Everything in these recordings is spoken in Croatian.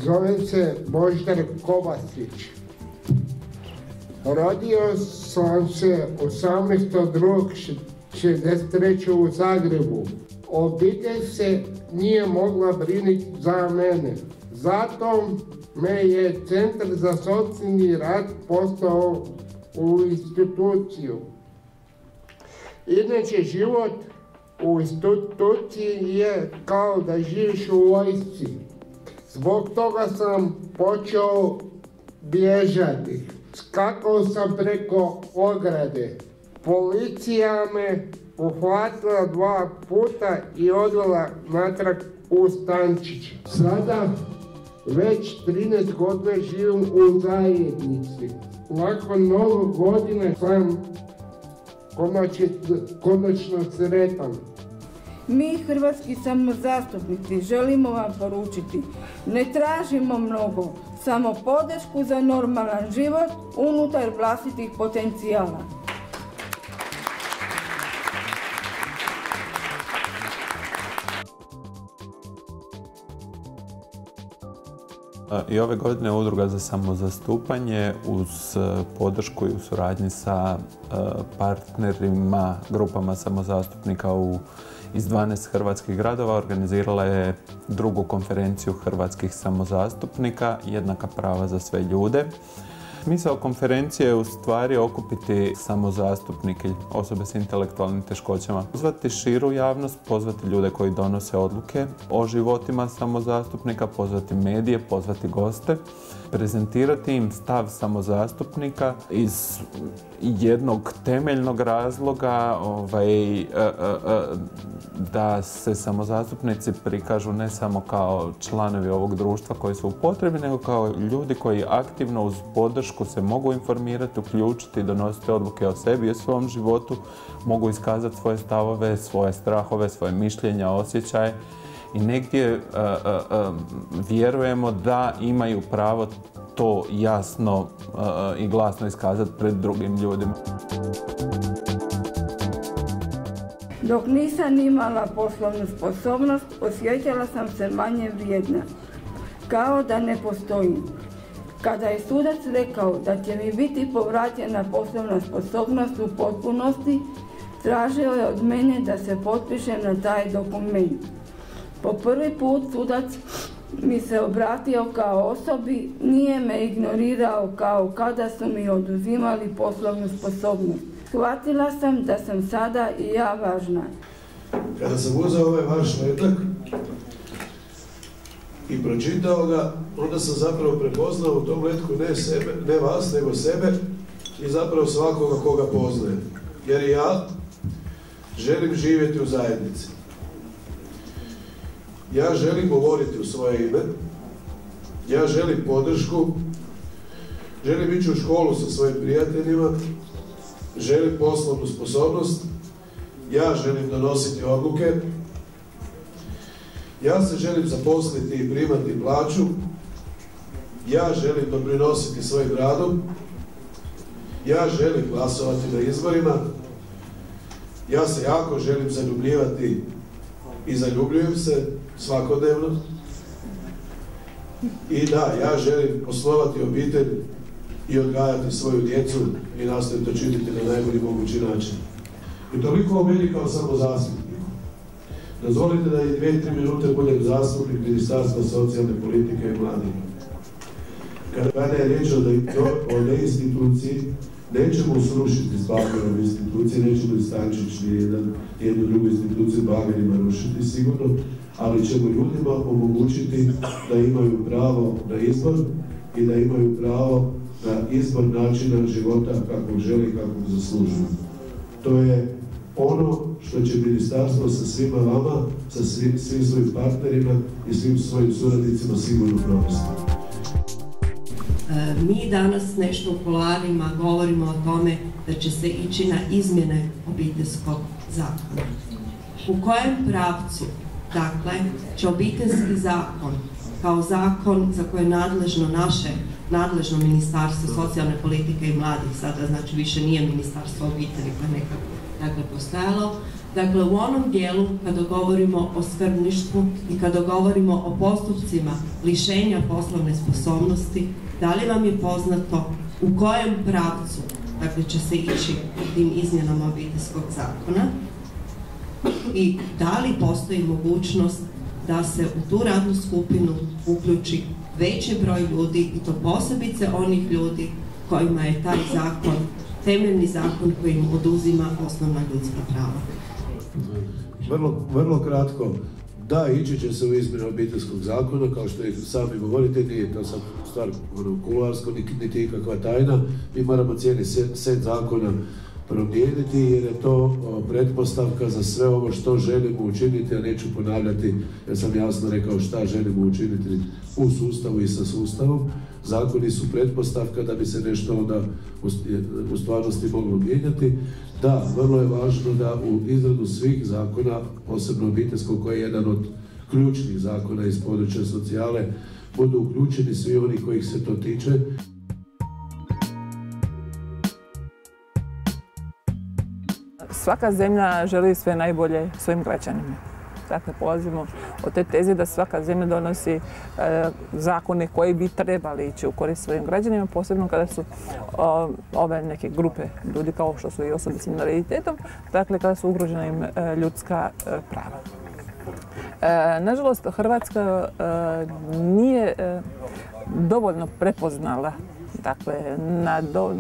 Zovem se Božidar Kovačić. Rodio sam se 18.2.1963. u Zagrebu. Obitelj se nije mogla brinuti za mene. Zato me je Centar za socijalni rad postao u instituciju. Inače, život u instituciji je kao da živiš u vojsci. Zbog toga sam počeo bježati. Skakao sam preko ograde. Policija me uhvatila 2 puta i odvela natrag u Stančić. Sada već 13 godina živim u zajednici. Nakon Nove godine sam konačno sretan. Mi, hrvatski samozastupnici, želimo vam poručiti: ne tražimo mnogo, samo podršku za normalan život unutar vlastitih potencijala. I ove godine Udruga za samozastupanje uz podršku i u suradnji sa partnerima, grupama samozastupnika iz 12 hrvatskih gradova organizirala je drugu konferenciju hrvatskih samozastupnika Jednaka prava za sve ljude. Smisao konferencije je u stvari okupiti samozastupnike, osobe s intelektualnim teškoćama, pozvati širu javnost, pozvati ljude koji donose odluke o životima samozastupnika, pozvati medije, pozvati goste, prezentirati im stav samozastupnika iz jednog temeljnog razloga da se samozastupnici prikažu ne samo kao članovi ovog društva koji su u potrebi, nego kao ljudi koji aktivno uz podršku se mogu informirati, uključiti, donositi odluke o sebi i o svom životu, mogu iskazati svoje stavove, svoje strahove, svoje mišljenja, osjećaje i negdje vjerujemo da imaju pravo to jasno i glasno iskazati pred drugim ljudima. Dok nisam imala poslovnu sposobnost, osjećala sam se manje vrijedna, kao da ne postojim. Kada je sudac rekao da će mi biti povraćena poslovna sposobnost u potpunosti, tražio je od mene da se potpišem na taj dokument. Po prvi put sudac mi se obratio kao osobi, nije me ignorirao kao kada su mi oduzimali poslovnu sposobnost. Shvatila sam da sam sada i ja važna. Kada sam uzeo ovaj vaš letak i pročitao ga, onda sam zapravo prepoznao u tom letku ne vas, nego sebe i zapravo svakoga koga poznajem. Jer ja želim živjeti u zajednici. Ja želim govoriti u svoje ime, ja želim podršku, želim ići u školu sa svojim prijateljima, želim poslovnu sposobnost, ja želim donositi odluke, ja se želim zaposliti i primati plaću, ja želim doprinositi svojim radom, ja želim glasovati na izborima, ja se jako želim zaljubljivati i zaljubljujem se svakodnevno. I da, ja želim osnovati obitelj i odgajati svoju djecu i nastaviti to činiti na najbolji mogući način. I toliko o meni kao samozastupniku. Dozvolite da i 2-3 minute budem zastupnik Ministarstva socijalne politike i mladih. Kada je riječ o neinstituciji, nećemo srušiti s bagerom institucije, nećemo i Stančić jednu drugu instituciju bagerima rušiti sigurno, ali ćemo ljudima omogućiti da imaju pravo na izbor, i da imaju pravo na izbor načina života kakvog želi i kakvog zaslužuju. To je ono što će ministarstvo sa svima vama, sa svim svojim partnerima i svim svojim suradnicima sigurno provesti. Mi danas nešto u kuloarima govorimo o tome da će se ići na izmjene obiteljskog zakona. U kojem pravcu, dakle, će obiteljski zakon kao zakon za koje je nadležno nadležno Ministarstvo socijalne politike i mladih, sada znači više nije Ministarstvo obitelji koje nekako postojalo. Dakle, u onom dijelu kada govorimo o skrbništvu i kada govorimo o postupcima lišenja poslovne sposobnosti, da li vam je poznato u kojem pravcu, dakle, će se ići tim izmjenama obiteljskog zakona i da li postoji mogućnost da se u tu radnu skupinu uključi veći broj ljudi i to posebice onih ljudi kojima je taj zakon, temeljni zakon koji im oduzima osnovna ljudska prava. Vrlo kratko, da, ići će se u izmjene obiteljskog zakona, kao što i sami govorite, nije to sad stvar kuloarsko, niti ikakva tajna. Mi moramo cijeli set zakona promijeniti jer je to pretpostavka za sve ovo što želimo učiniti, a neću ponavljati jer sam jasno rekao šta želimo učiniti u sustavu i sa sustavom. Zakoni su pretpostavka da bi se nešto onda u stvarnosti moglo mijenjati. Da, vrlo je važno da u izradu svih zakona, posebno obiteljskog koji je jedan od ključnih zakona iz područja socijale, budu uključeni svi oni kojih se to tiče. Svaka zemlja želi sve najbolje svojim građanima. Dakle, polazimo od te teze da svaka zemlja donosi zakone koji bi trebali ići u korist svojim građanima, posebno kada su ove neke grupe ljudi kao što su i osobe s invaliditetom, dakle kada su ugrožena im ljudska prava. Nažalost, Hrvatska nije dovoljno prepoznala, dakle,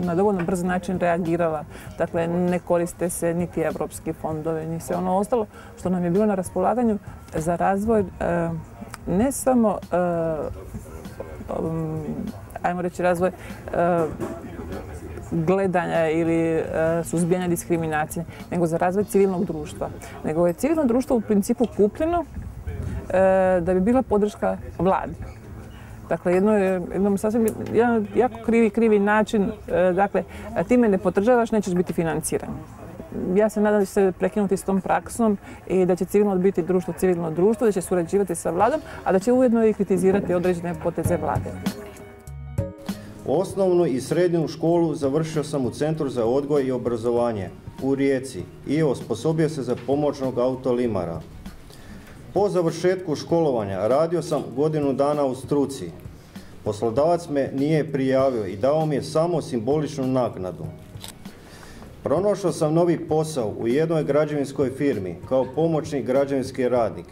na dovoljno brz način reagirala. Dakle, ne koriste se niti evropski fondovi, ni sve ono ostalo što nam je bilo na raspolaganju za razvoj ne samo, ajmo reći, razvoj gledanja ili suzbijanja diskriminacije, nego za razvoj civilnog društva. Nego je civilno društvo u principu kupljeno da bi bila podrška vladi. Dakle, jedan jako krivi način, dakle, ti me ne podržavaš, nećeš biti financiran. Ja se nadam da će se prekinuti s tom praksom i da će civilno društvo, da će surađivati sa vladom, a da će ujedno i kritizirati određene poteze vlade. Osnovnu i srednju školu završio sam u Centru za odgoj i obrazovanje u Rijeci i osposobio se za pomoćnog autolimara. Po završetku školovanja radio sam godinu dana u struci. Poslodavac me nije prijavio i dao mi je samo simboličnu naknadu. Pronašao sam novi posao u jednoj građevinskoj firmi kao pomoćni građevinski radnik.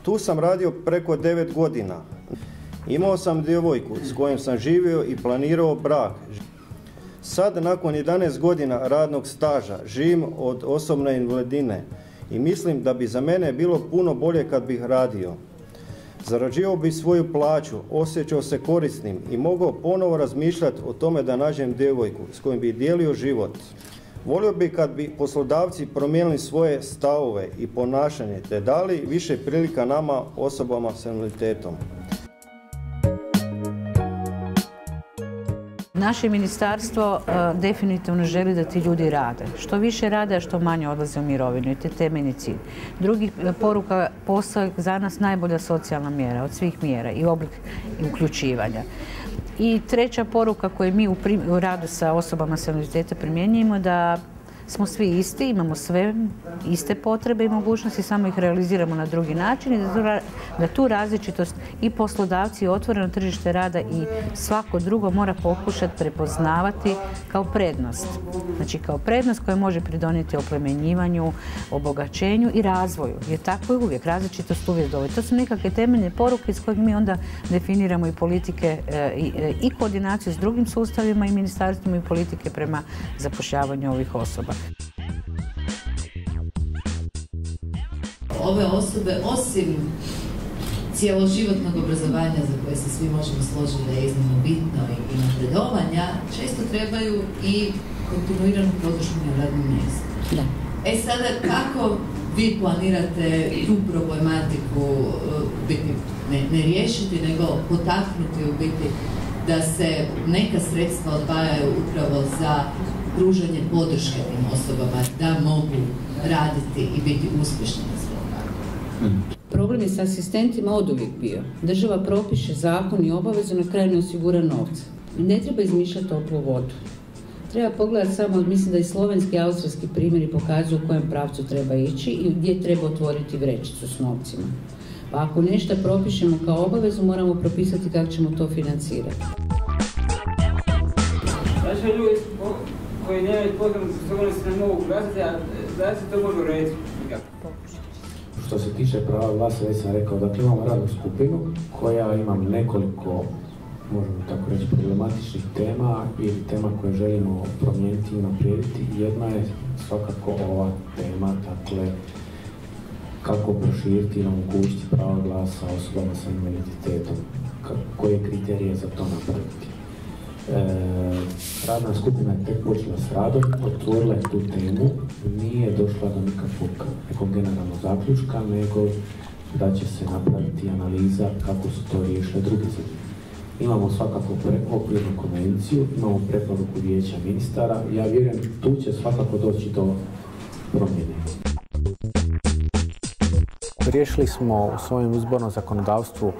Tu sam radio preko 9 godina. Imao sam djevojku s kojom sam živio i planirao brak. Sad, nakon 11 godina radnog staža, živim od osobne invalidnine i mislim da bi za mene bilo puno bolje kad bih radio. Zarađivao bi svoju plaću, osjećao se korisnim i mogao ponovo razmišljati o tome da nađem djevojku s kojom bi dijelio život. Volio bi kad bi poslodavci promijenili svoje stavove i ponašanje te dali više prilika nama, osobama s invaliditetom. Naše ministarstvo definitivno želi da ti ljudi rade. Što više rade, a što manje odlaze u mirovinu i to je temeljni cilj. Drugi poruka, posao je za nas najbolja socijalna mjera od svih mjera i oblik uključivanja. I treća poruka koju mi u radu sa osobama s invaliditetom primjenjujemo da smo svi isti, imamo sve iste potrebe i mogućnosti, samo ih realiziramo na drugi način i da tu različitost i poslodavci i otvoreno tržište rada i svako drugo mora pokušati prepoznavati kao prednost. Znači kao prednost koja može pridonijeti oplemenjivanju, obogaćenju i razvoju. Jer tako je uvijek, različitost uvijek dovoljno. To su nekakve temeljne poruke iz kojeg mi onda definiramo i politike i koordinaciju s drugim sustavima i ministarstvima i politike prema zapošljavanju ovih osoba. Ove osobe, osim cjeloživotnog obrazovanja za koje se svi možemo složiti da je iznimno bitno i napredovanja, često trebaju i kontinuiranu podršku na radnom mjestu. E sada, kako vi planirate tu problematiku biti ne riješiti, nego potaknuti u biti da se neka sredstva odvajaju upravo za pružanje podrške tim osobama da mogu raditi i biti uspješni na svom radu? Problem je s asistentima oduvijek bio. Država propiše zakon i obavezu, na kraju ne osigura novca. Ne treba izmišljati toplu vodu. Treba pogledati samo, mislim da i slovenski i austrijski primjeri pokazuju u kojem pravcu treba ići i gdje treba otvoriti vrećicu s novcima. Pa ako nešto propišemo kao obavezu, moramo propisati kako ćemo to financirati. Znači, ljudi koji nemaju potrebno se ne mogu glasati, a da se to može urediti. Što se tiče prava glasa, već sam rekao, dakle imamo radnu skupinu koja ima nekoliko, možemo tako reći, problematičnih tema ili tema koje želimo promijeniti i unaprijediti. Jedna je svakako ova tema, dakle, kako proširiti i omogućiti pravo glasa osobama sa invaliditetom, koje kriterije za to napraviti. Radna skupina je tek počela s radom, otvorila je tu temu, nije došla do nekog generalnog zaključka, nego da će se napraviti analiza kako su to riješile druge zemlje. Imamo svakako okvirnu konvenciju, imamo preporuku Vijeća ministara, ja vjerujem tu će svakako doći do promjene. Riješili smo u svojem izbornom zakonodavstvu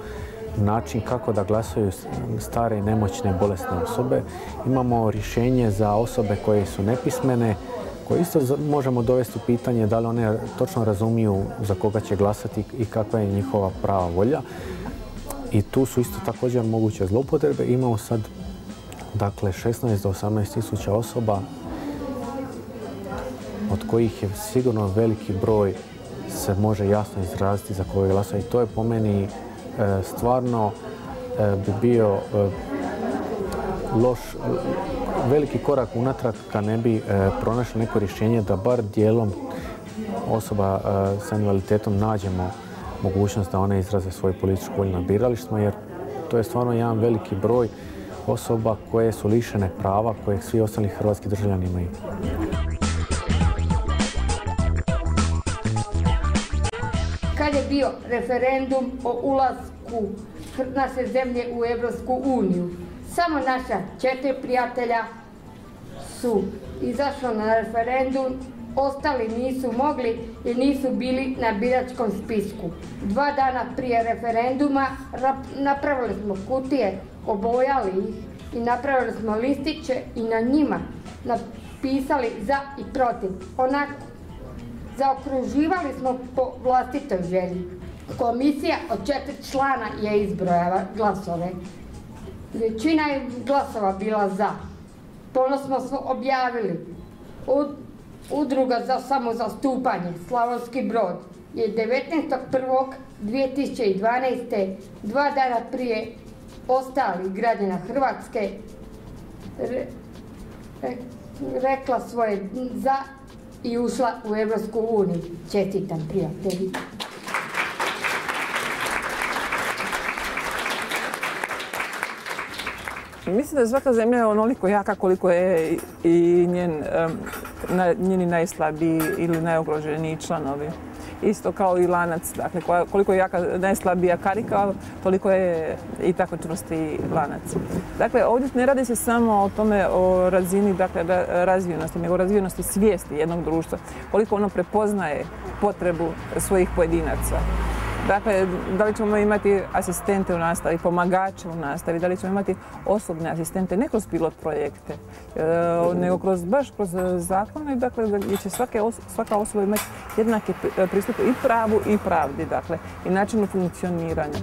način kako da glasaju stare i nemoćne bolesne osobe. Imamo rješenje za osobe koje su nepismene, koje isto možemo dovesti u pitanje da li one točno razumiju za koga će glasati i kakva je njihova prava volja. I tu su isto također moguće zloupotrebe. Imamo sad, dakle, 16 do 18 tisuća osoba, od kojih je sigurno veliki broj se može jasno izraziti za koga glasa. I to je po meni stvarno bi bio loš, veliki korak unatrag kad ne bi pronašli neko rješenje da bar dijelom osoba sa invaliditetom nađemo mogućnost da one izraze svoju političku volju na biralištima, jer to je stvarno jedan veliki broj osoba koje su lišene prava koje svi ostali hrvatski državljani imaju. Kad je bio referendum o ulasku naše zemlje u Evropsku uniju, samo naša 4 prijatelja su izašli na referendum, ostali nisu mogli i nisu bili na biračkom spisku. 2 dana prije referenduma napravili smo kutije, obojali ih i napravili smo listiće i na njima napisali za i protiv. Onako, zaokruživali smo po vlastitoj želji. Komisija od 4 člana je izbrojala glasove. Većina je glasova bila za. Ponosno smo objavili. Udruga za samozastupanje Slavonski Brod je 19.1.2012. 2 dana prije ostalih građana Hrvatske rekla svoje za i ušla u Evropsku uniju. Čestitam, prijatelji. Mislim da je svaka zemlja onoliko jaka koliko je i njeni najslabiji ili najugroženiji članovi. Isto kao i lanac, dakle koliko je jaka najslabija karika, toliko je i tako čvrsti lanac. Dakle, ovdje ne radi se samo o tome, o razini, dakle, razvijenosti, nego o razvijenosti svijesti jednog društva, koliko ono prepoznaje potrebu svojih pojedinaca. Dakle, da li ćemo imati asistente u nastavi, pomagače u nastavi, da li ćemo imati osobne asistente, ne kroz pilot projekte, nego baš kroz zakone, dakle, gdje će svaka osoba imati jednake pristupe i pravu i pravdi, dakle, i načinu funkcioniranja.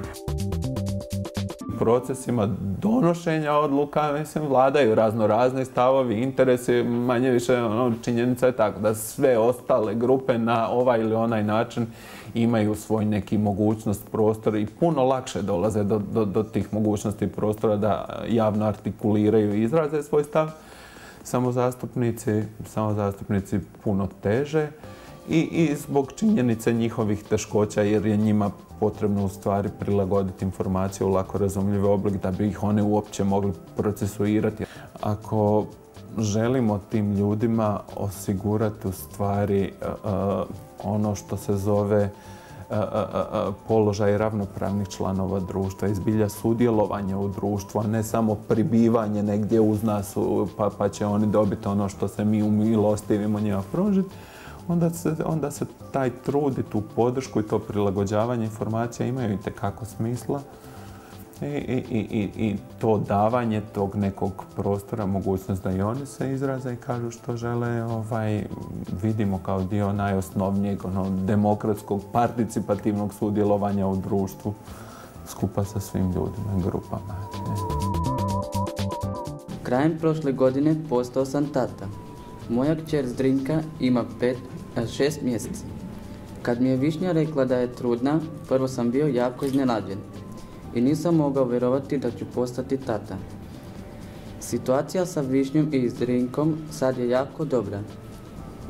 U procesima donošenja odluka, mislim, vladaju razni stavovi, interesi, manje više činjenica je tako da sve ostale grupe na ovaj ili onaj način imaju svoj neki mogućnost, prostor i puno lakše dolaze do tih mogućnosti prostora da javno artikuliraju i izraze svoj stav. Samozastupnici puno teže i zbog činjenice njihovih teškoća, jer je njima potrebno u stvari prilagoditi informaciju u lako razumljiv oblik da bi ih one uopće mogli procesuirati. Ako želimo tim ljudima osigurati u stvari ono što se zove položaj ravnopravnih članova društva, izbilja sudjelovanje u društvu, a ne samo pribivanje negdje uz nas pa će oni dobiti ono što se mi umilostivimo njima pružiti, onda se taj trud i tu podršku i to prilagođavanje informacija imaju itekako smisla i to davanje tog nekog prostora, mogućnost da i oni se izraze i kažu što žele, vidimo kao dio najosnovnijeg demokratskog, participativnog sudjelovanja u društvu skupa sa svim ljudima i grupama. Krajem prošle godine postao sam tata. Moja kćer Zdrinka ima 6 mjeseci. Kad mi je Višnja rekla da je trudna, prvo sam bio jako iznenađen i nisam mogao vjerovati da ću postati tata. Situacija sa Višnjom i Zdrinkom sad je jako dobra.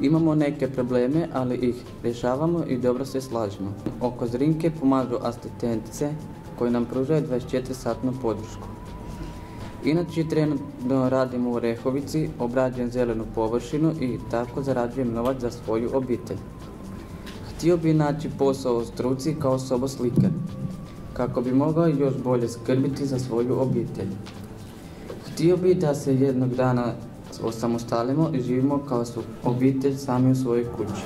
Imamo neke probleme, ali ih rješavamo i dobro se slažemo. Oko Zdrinke pomažu asistentice koje nam pružaju 24-satnu podršku. Inače, trenutno radim u Orehovici, obrađujem zelenu površinu i tako zarađujem novac za svoju obitelj. Htio bi naći posao u struci kao soboslikar, kako bi mogao još bolje skrbiti za svoju obitelj. Htio bi da se jednog dana osamostalimo i živimo kao obitelj sami u svojoj kući.